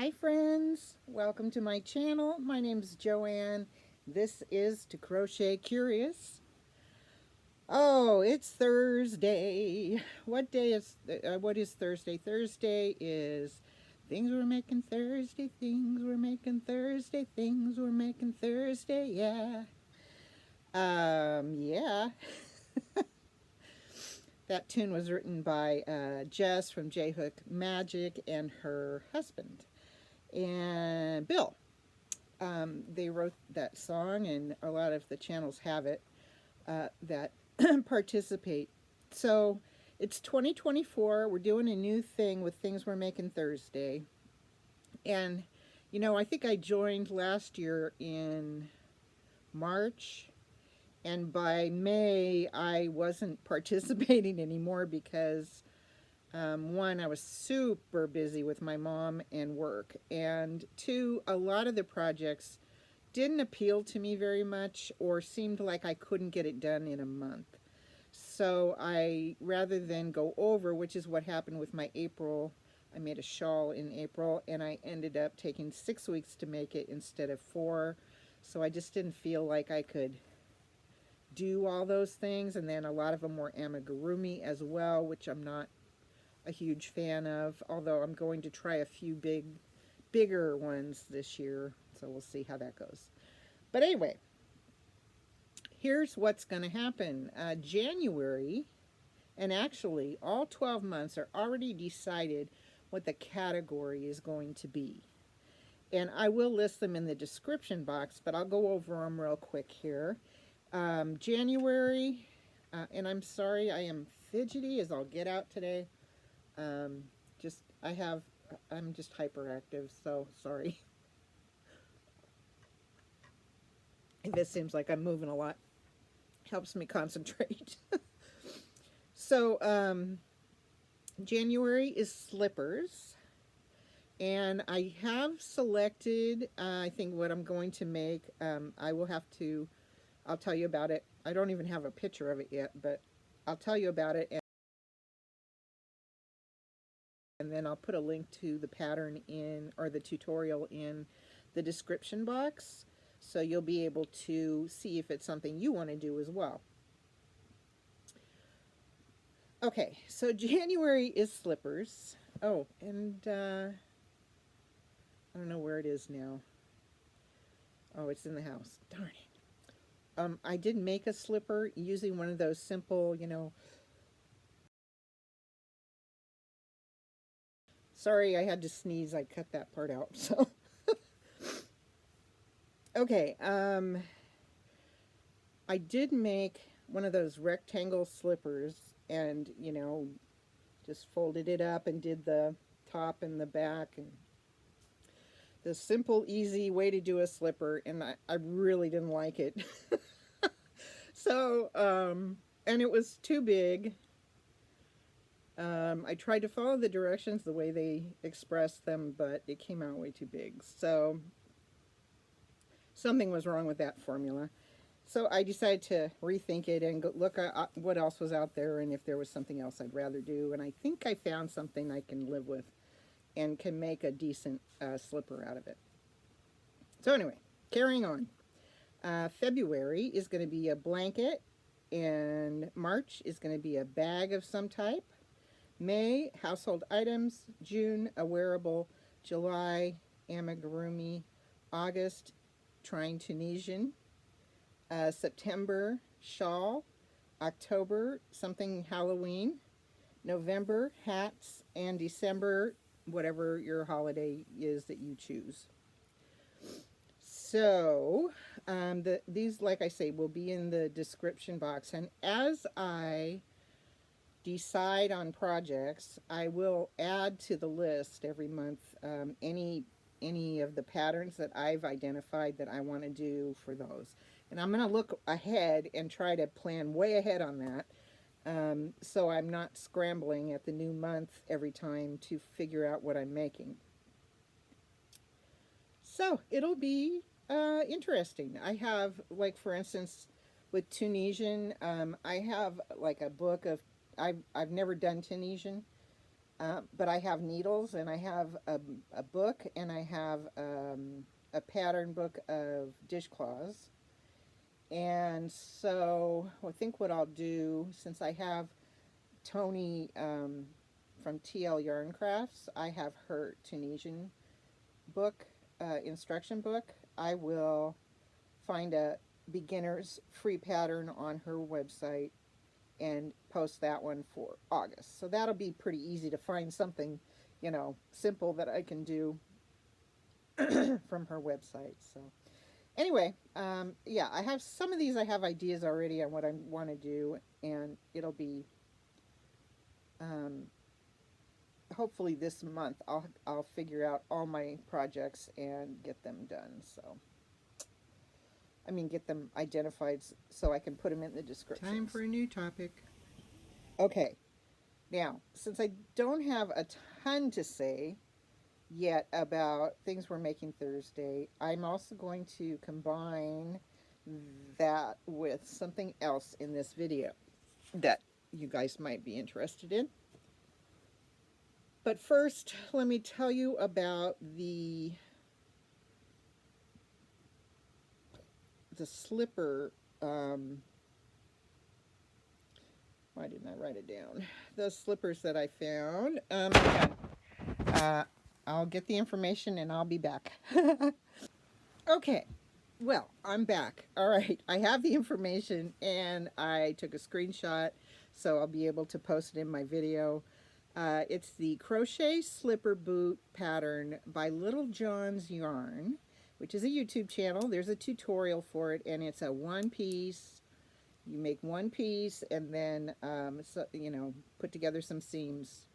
Hi friends, welcome to my channel. My name is Joanne. This is To Crochet Curious. Oh, it's Thursday. What is Thursday? Thursday is things we're making Thursday, things we're making Thursday, things we're making Thursday, yeah. Yeah. That tune was written by Jess from J Hook Magic and her husband. And Bill. They wrote that song, and a lot of the channels have it that participate. So it's 2024. We're doing a new thing with things we're making Thursday. And, I think I joined last year in March. And by May, I wasn't participating anymore because one, I was super busy with my mom and work, and two, a lot of the projects didn't appeal to me very much or seemed like I couldn't get it done in a month. So rather than go over, which is what happened with my April, I made a shawl in April, and I ended up taking 6 weeks to make it instead of 4. So I just didn't feel like I could do all those things, and then a lot of them were amigurumi as well, which I'm not a huge fan of, although I'm going to try a few bigger ones this year, so we'll see how that goes. But anyway, here's what's going to happen. January, and actually all 12 months are already decided what the category is going to be. And I will list them in the description box, but I'll go over them real quick here. January, and I'm sorry, I am fidgety as I'll get out today. I'm just hyperactive, so sorry. If it seems like I'm moving a lot, helps me concentrate. So, January is slippers, and I have selected, I think what I'm going to make. I'll tell you about it. I don't even have a picture of it yet, but I'll tell you about it. And then I'll put a link to the pattern or the tutorial in the description box, so you'll be able to see if it's something you want to do as well. Okay, so January is slippers. Oh, and I don't know where it is now. Oh, it's in the house. Darn it. I did make a slipper using one of those simple, Sorry, I had to sneeze. I cut that part out. So, okay. I did make one of those rectangle slippers, and just folded it up and did the top and the back, and the simple, easy way to do a slipper. And I really didn't like it. So, and it was too big. I tried to follow the directions the way they expressed them, but it came out way too big. So something was wrong with that formula. So I decided to rethink it and look at what else was out there and if there was something else I'd rather do. And I think I found something I can live with and can make a decent slipper out of it. So anyway, carrying on. February is going to be a blanket, and March is going to be a bag of some type. May, household items. June, a wearable. July, amigurumi. August, trying Tunisian. September, shawl. October, something Halloween. November, hats. And December, whatever your holiday is that you choose. So, these, like I say, will be in the description box. And as I decide on projects, I will add to the list every month any of the patterns that I've identified that I want to do for those. And I'm going to look ahead and try to plan way ahead on that, so I'm not scrambling at the new month every time to figure out what I'm making. So it'll be interesting. I have, like, for instance, with Tunisian, I have like a book of, I've never done Tunisian, But I have needles, and I have a book, and I have a pattern book of dishcloths. And so I think what I'll do, since I have Tony from TL Yarn Crafts, I have her Tunisian book, instruction book. I will find a beginner's free pattern on her website and post that one for August. So that'll be pretty easy to find something, simple that I can do from her website. So anyway, yeah, I have some of these. I have ideas already on what I want to do, and it'll be hopefully this month. I'll figure out all my projects and get them done. So I mean, get them identified so I can put them in the description. Time for a new topic. Okay, now since I don't have a ton to say yet about things we're making Thursday, I'm also going to combine that with something else in this video that you guys might be interested in. But first, let me tell you about the slipper. Why didn't I write it down? The slippers that I found. I'll get the information and I'll be back. Okay, well, I'm back. All right, I have the information and I took a screenshot, so I'll be able to post it in my video. It's the crochet slipper boot pattern by Little John's Yarn, which is a YouTube channel. There's a tutorial for it, and it's a one piece. You make one piece and then, put together some seams.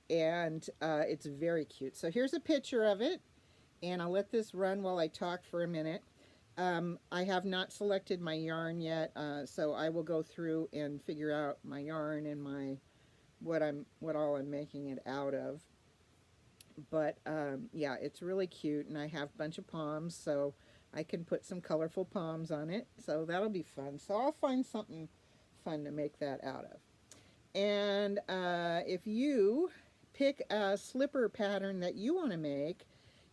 And it's very cute. So here's a picture of it, and I'll let this run while I talk for a minute. I have not selected my yarn yet, so I will go through and figure out my yarn and what all I'm making it out of. But yeah, it's really cute, and I have a bunch of palms, so I can put some colorful palms on it. So that'll be fun. So I'll find something fun to make that out of. And if you pick a slipper pattern that you want to make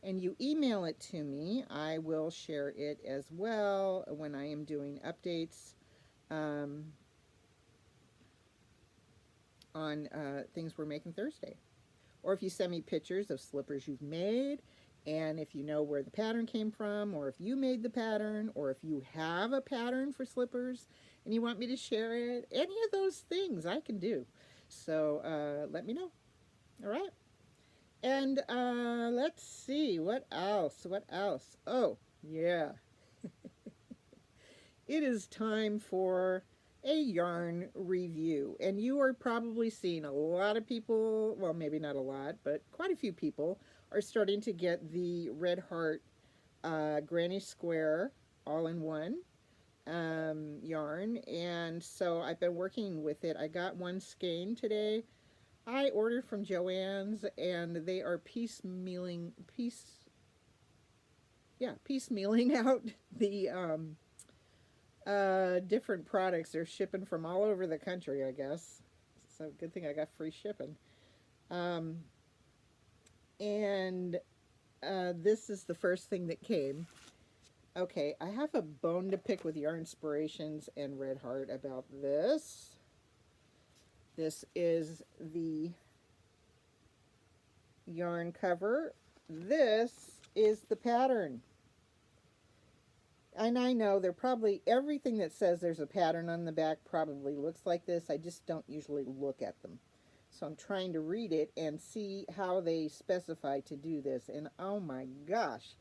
and you email it to me, I will share it as well when I am doing updates on things we're making Thursday. Or if you send me pictures of slippers you've made, and if you know where the pattern came from, or if you made the pattern, or if you have a pattern for slippers and you want me to share it, any of those things I can do. So let me know. All right. And let's see, what else? Oh, yeah. It is time for a yarn review. And you are probably seeing a lot of people, well, maybe not a lot, but quite a few people are starting to get the Red Heart Granny Square all-in-one yarn. And so I've been working with it. I got one skein today. I ordered from Joann's, and they are piecemealing out the different products. They're shipping from all over the country, I guess. So good thing I got free shipping. This is the first thing that came. Okay, I have a bone to pick with Yarn Inspirations and Red Heart about this. This is the yarn cover. This is the pattern. And I know everything that says there's a pattern on the back probably looks like this. I just don't usually look at them. So I'm trying to read it and see how they specify to do this. And oh my gosh,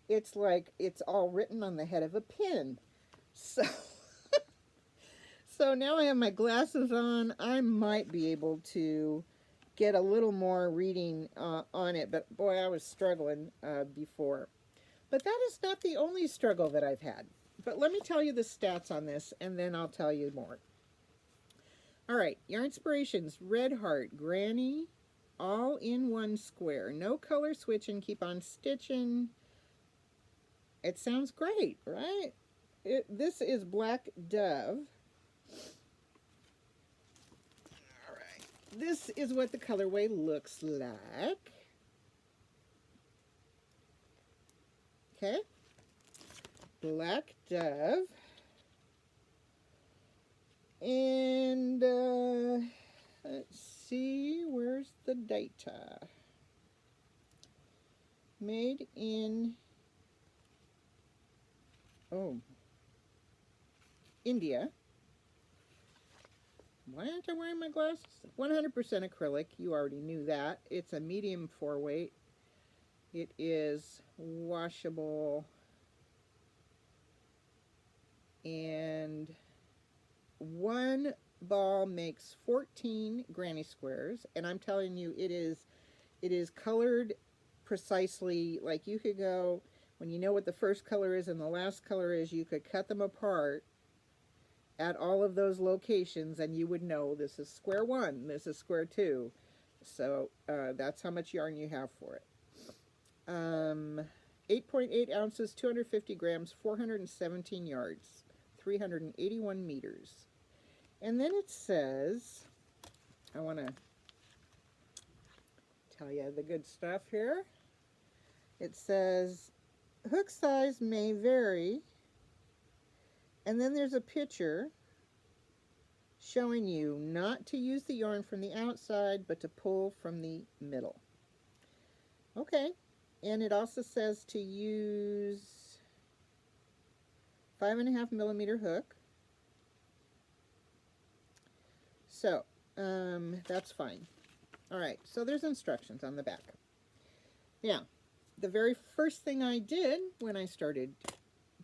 it's like it's all written on the head of a pin. So now I have my glasses on. I might be able to get a little more reading on it, but boy, I was struggling before. But that is not the only struggle that I've had. But let me tell you the stats on this, and then I'll tell you more. All right, Yarn Inspirations, Red Heart, Granny, all in one square. No color switching, keep on stitching. It sounds great, right? This is Black Dove. this is what the colorway looks like. Okay. Black Dove. And let's see, where's the data? Made in, India. Why aren't I wearing my glasses? 100% acrylic, you already knew that. It's a medium 4-weight. It is washable. And one ball makes 14 granny squares, and I'm telling you, it is colored precisely. Like, you could go, when you know what the first color is and the last color is, you could cut them apart at all of those locations and you would know this is square 1, this is square 2. So that's how much yarn you have for it. 8.8 ounces, 250 grams, 417 yards, 381 meters. And then it says, I want to tell you the good stuff here. It says, hook size may vary. And then there's a picture showing you not to use the yarn from the outside, but to pull from the middle. Okay. And it also says to use 5.5 millimeter hook. So, that's fine. All right, so there's instructions on the back. Now, the very first thing I did when I started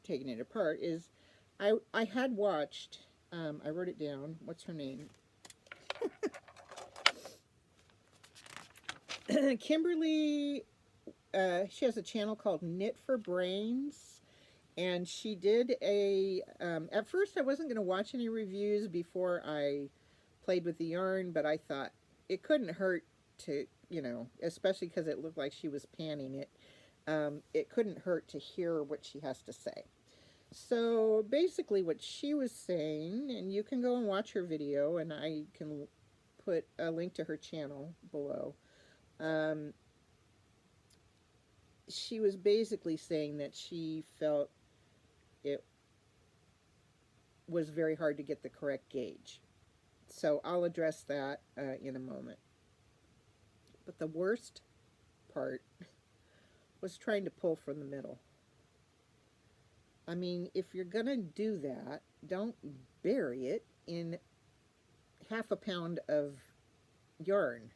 taking it apart is I had watched, I wrote it down, what's her name? Kimberly, she has a channel called Knit for Brains, and she did a, at first I wasn't going to watch any reviews before I played with the yarn, but I thought it couldn't hurt to, you know, especially because it looked like she was panning it, it couldn't hurt to hear what she has to say. So basically what she was saying, and you can go and watch her video, and I can put a link to her channel below. She was basically saying that she felt it was very hard to get the correct gauge. So I'll address that in a moment. But the worst part was trying to pull from the middle. I mean, if you're going to do that, don't bury it in half a pound of yarn.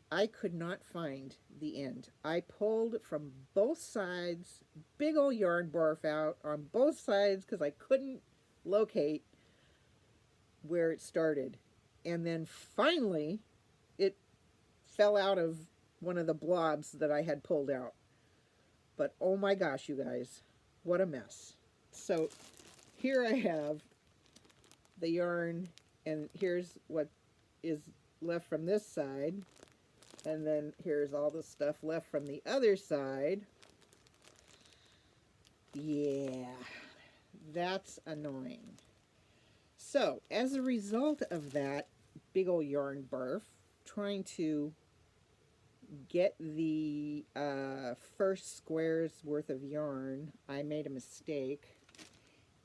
I could not find the end. I pulled from both sides, big old yarn barf out on both sides because I couldn't locate where it started. And then finally, it fell out of one of the blobs that I had pulled out. But oh my gosh, you guys, what a mess. So here I have the yarn, and here's what is left from this side. And then here's all the stuff left from the other side. Yeah, that's annoying. So, as a result of that big old yarn barf, trying to get the first square's worth of yarn, I made a mistake.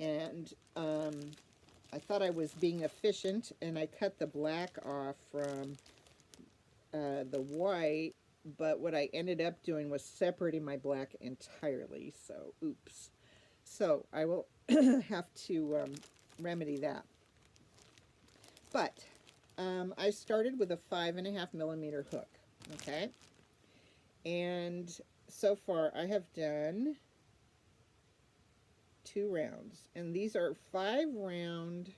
And I thought I was being efficient, and I cut the black off from the white, but what I ended up doing was separating my black entirely, so oops. So I will have to remedy that. But I started with a 5.5 millimeter hook, okay? And so far I have done 2 rounds, and these are 5 rounds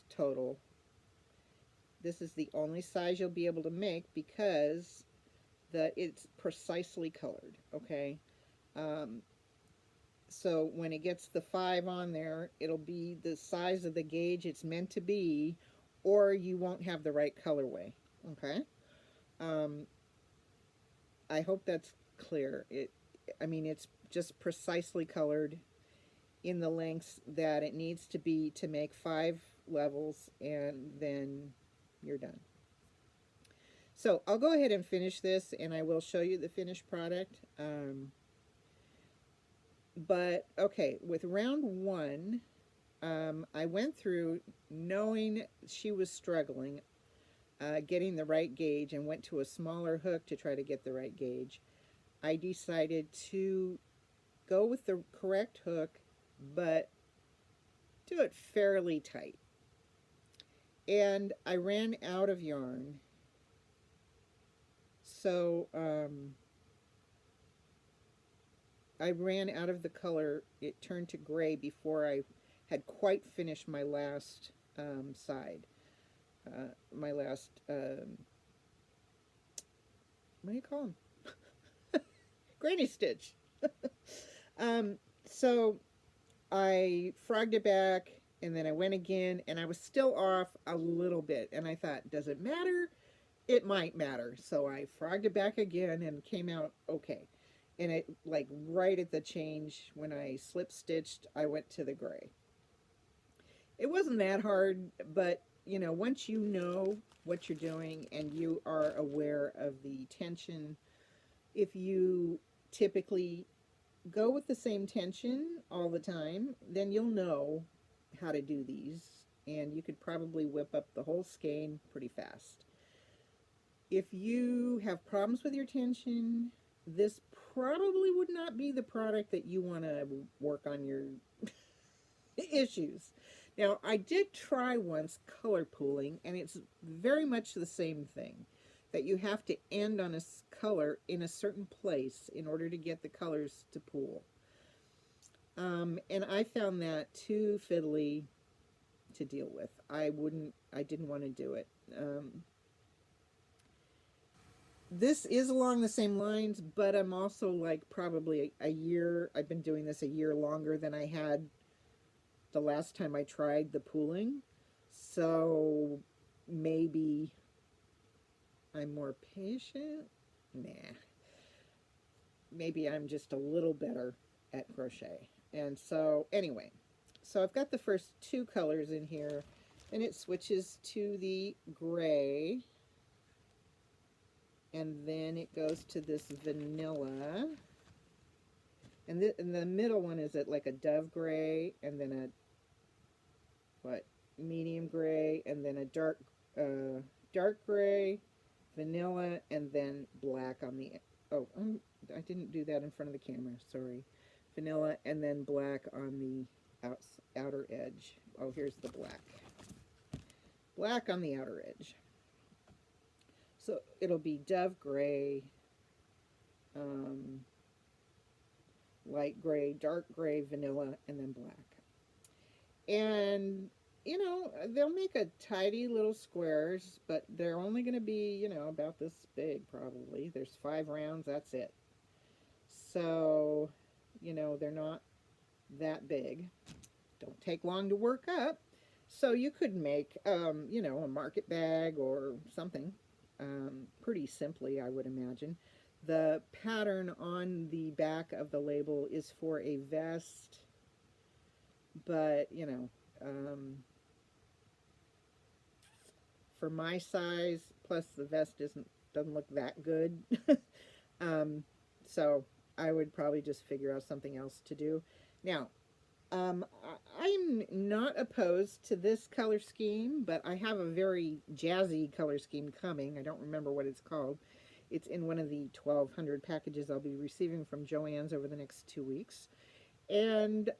total. This is the only size you'll be able to make because it's precisely colored, okay? So when it gets the 5 on there, it'll be the size of the gauge it's meant to be, or you won't have the right colorway, okay? I hope that's clear. I mean, it's just precisely colored in the lengths that it needs to be to make 5 levels, and then you're done. So I'll go ahead and finish this, and I will show you the finished product. But okay, with round one, I went through knowing she was struggling, getting the right gauge, and went to a smaller hook to try to get the right gauge. I decided to go with the correct hook, but do it fairly tight. And I ran out of yarn. So I ran out of the color. It turned to gray before I had quite finished my last side. My last, what do you call them? Granny stitch. So I frogged it back, and then I went again, and I was still off a little bit. And I thought, does it matter? It might matter. So I frogged it back again and came out okay. And it, like, right at the change, when I slip stitched, I went to the gray. It wasn't that hard, but you know, once you know what you're doing and you are aware of the tension, if you typically go with the same tension all the time, then you'll know how to do these, and you could probably whip up the whole skein pretty fast. If you have problems with your tension, this probably would not be the product that you want to work on your issues. Now, I did try once color pooling, and it's very much the same thing, that you have to end on a color in a certain place in order to get the colors to pool. And I found that too fiddly to deal with. I didn't want to do it. This is along the same lines, but I'm also like probably a year, I've been doing this a year longer than I had the last time I tried the pooling. So maybe I'm more patient. Nah. Maybe I'm just a little better at crochet. And so anyway, so I've got the first two colors in here, and it switches to the gray. And then it goes to this vanilla. And the middle one is like a dove gray, and then a medium gray, and then a dark gray, vanilla, and then black on the, I didn't do that in front of the camera, sorry. Vanilla, and then black on the outer edge. Oh, here's the black. Black on the outer edge. So it'll be dove gray, light gray, dark gray, vanilla, and then black. And, you know, they'll make a tidy little squares, but they're only going to be, you know, about this big probably. There's 5 rounds, that's it. So, you know, they're not that big. Don't take long to work up. So you could make, you know, a market bag or something. Pretty simply, I would imagine. The pattern on the back of the label is for a vest, but, you know, for my size, plus the vest doesn't look that good. So I would probably just figure out something else to do. Now, I'm not opposed to this color scheme, but I have a very jazzy color scheme coming. I don't remember what it's called. It's in one of the 1,200 packages I'll be receiving from Joann's over the next 2 weeks. And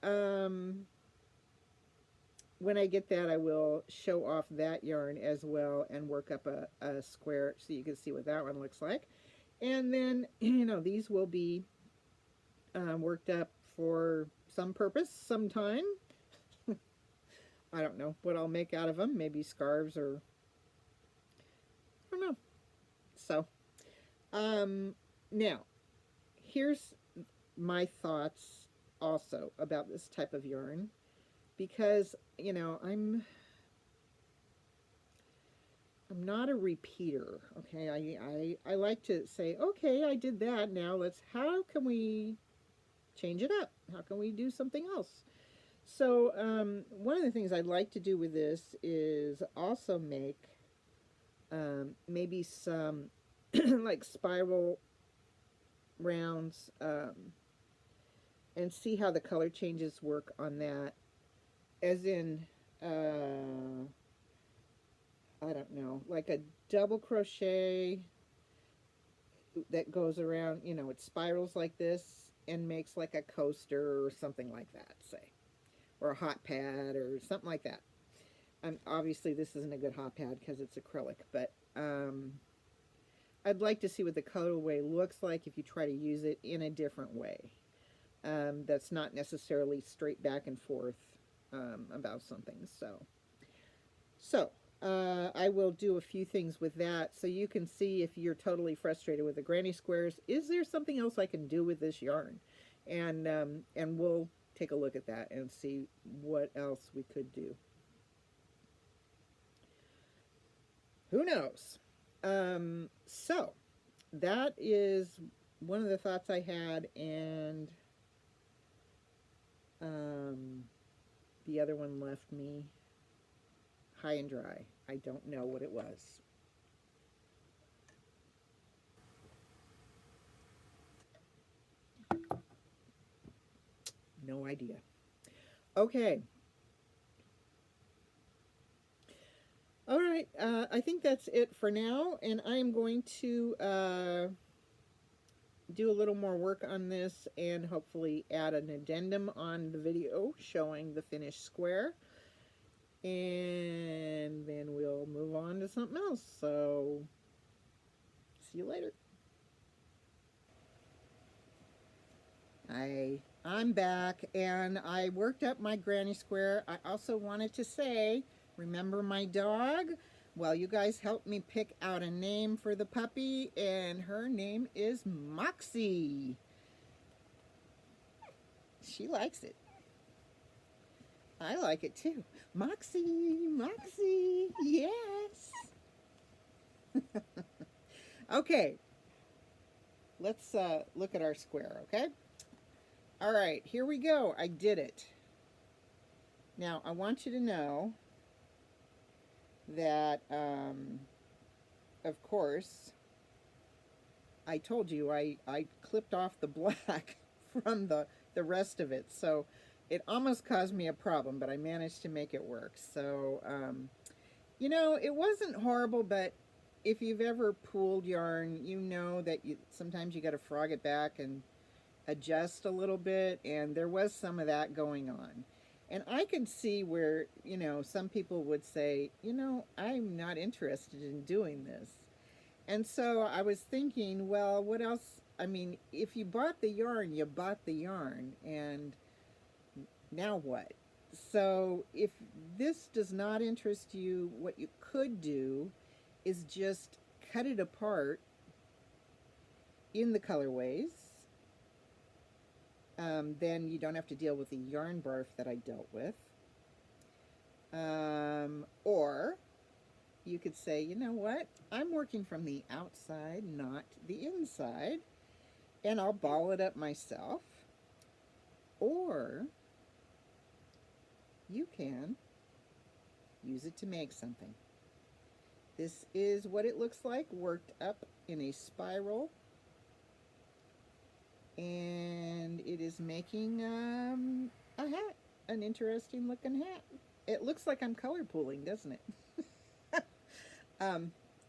when I get that, I will show off that yarn as well and work up a square so you can see what that one looks like. And then, you know, these will be worked up for some purpose sometime. I don't know what I'll make out of them. Maybe scarves or I don't know. So, now, here's my thoughts also about this type of yarn, because, you know, I'm not a repeater, okay? I like to say, okay, I did that, now how can we change it up? How can we do something else? So one of the things I'd like to do with this is also make maybe some like spiral rounds, and see how the color changes work on that. As in, I don't know, like a double crochet that goes around, it spirals like this and makes like a coaster or something like that, say, or a hot pad or something like that. Obviously, this isn't a good hot pad because it's acrylic, but I'd like to see what the colorway looks like if you try to use it in a different way. That's not necessarily straight back and forth about something. So I will do a few things with that so you can see if you're totally frustrated with the granny squares. Is there something else I can do with this yarn? And we'll take a look at that and see what else we could do. Who knows? So that is one of the thoughts I had, and the other one left me high and dry. I don't know what it was. No idea. Okay. All right. I think that's it for now, and I'm going to do a little more work on this and hopefully add an addendum on the video showing the finished square. And then we'll move on to something else. So, see you later. I'm back, and I worked up my granny square. I also wanted to say, remember my dog? Well, you guys helped me pick out a name for the puppy, and her name is Moxie. She likes it. I like it too. Moxie, Moxie, yes. Okay, let's look at our square, okay? All right, here we go. I did it. Now, I want you to know that, of course, I told you I clipped off the black from the rest of it. So it almost caused me a problem, but I managed to make it work. So, it wasn't horrible, but if you've ever pooled yarn, you know that sometimes you got to frog it back and adjust a little bit, and there was some of that going on. And I could see where, some people would say, I'm not interested in doing this. And so I was thinking, well, what else? I mean, if you bought the yarn, you bought the yarn, and now what? So if this does not interest you, what you could do is just cut it apart in the colorways. Then you don't have to deal with the yarn barf that I dealt with. Or you could say, you know what? I'm working from the outside, not the inside, and I'll ball it up myself. Or you can use it to make something. This is what it looks like worked up in a spiral, and it is making a hat, an interesting looking hat. It looks like I'm color pooling, doesn't it?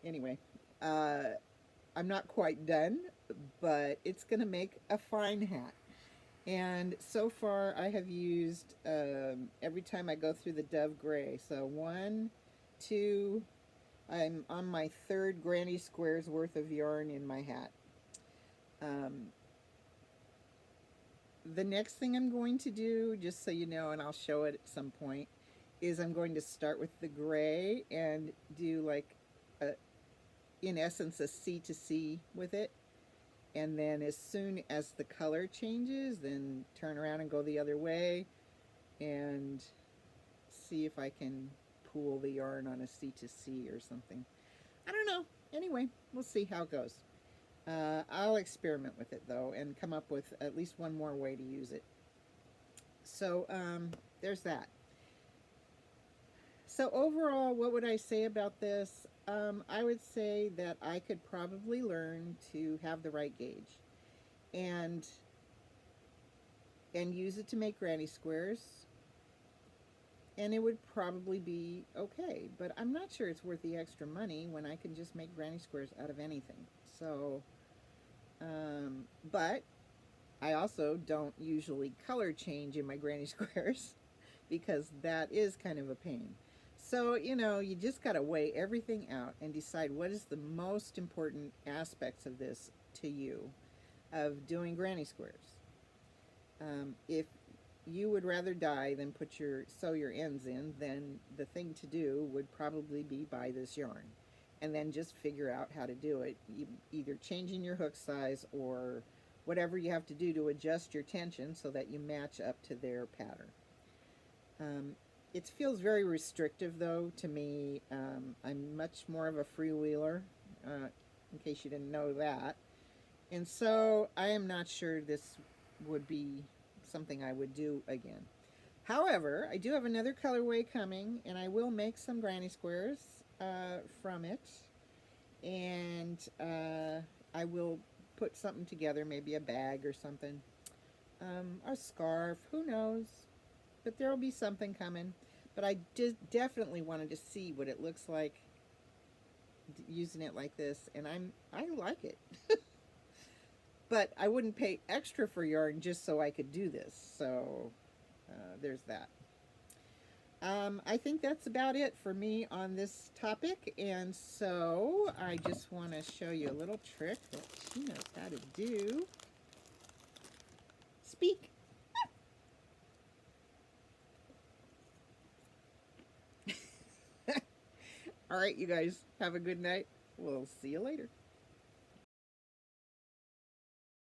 Anyway, I'm not quite done, but it's going to make a fine hat. And so far I have used, every time I go through the dove gray, so 1, 2, I'm on my 3rd granny squares worth of yarn in my hat. The next thing I'm going to do, just so you know, and I'll show it at some point, is I'm going to start with the gray and do like, in essence, a C to C with it. And then as soon as the color changes, then turn around and go the other way and see if I can pool the yarn on a C to C or something. I don't know. Anyway, we'll see how it goes. I'll experiment with it though and come up with at least one more way to use it. So there's that. So overall, what would I say about this? I would say that I could probably learn to have the right gauge and use it to make granny squares, and it would probably be okay. But I'm not sure it's worth the extra money when I can just make granny squares out of anything. So, but I also don't usually color change in my granny squares because that is kind of a pain. So, you just got to weigh everything out and decide what is the most important aspects of this to you, of doing granny squares. If you would rather die than sew your ends in, then the thing to do would probably be buy this yarn and then just figure out how to do it, either changing your hook size or whatever you have to do to adjust your tension so that you match up to their pattern. It feels very restrictive, though, to me. I'm much more of a freewheeler, in case you didn't know that. And so I am not sure this would be something I would do again. However, I do have another colorway coming, and I will make some granny squares from it. And I will put something together, maybe a bag or something. A scarf, who knows? But there will be something coming. But I just definitely wanted to see what it looks like using it like this, and I like it. But I wouldn't pay extra for yarn just so I could do this. So there's that. I think that's about it for me on this topic. And so I just want to show you a little trick that she knows how to do. Speak. All right, you guys, have a good night. We'll see you later.